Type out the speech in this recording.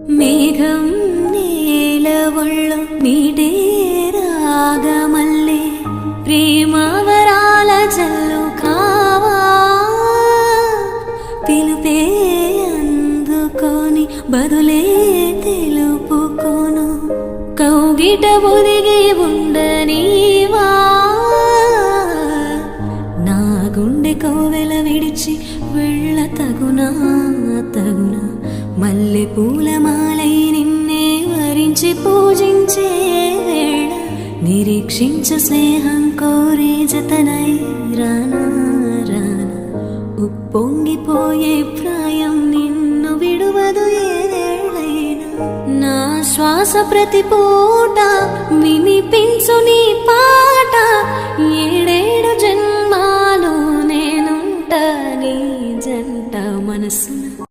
మేఘం నేల ఒళ్ళు మీటే రాగమల్లే ప్రేమవరాల జల్లు కావా పిలుపే అందుకొని బదులే తెలుపుకోను కౌగిట ఒదిగి ఉండనీవా నా గుండె కోవెల విడిచి వెళ్ళ తగునా తగునా మల్లె పూలమాలై నిన్నే వరించి పూజించే వేళ నిరీక్షించు స్నేహం కోరే జతనై రానా రానా ఉప్పొంగిపోయే ప్రాయం నిన్ను విడువదు ఏదేళ్ళైనా నా శ్వాస ప్రతి పూట వినిపించు నీ పాట ఏడేడు జన్మాలు నేనుంటా నీ జంట మనసు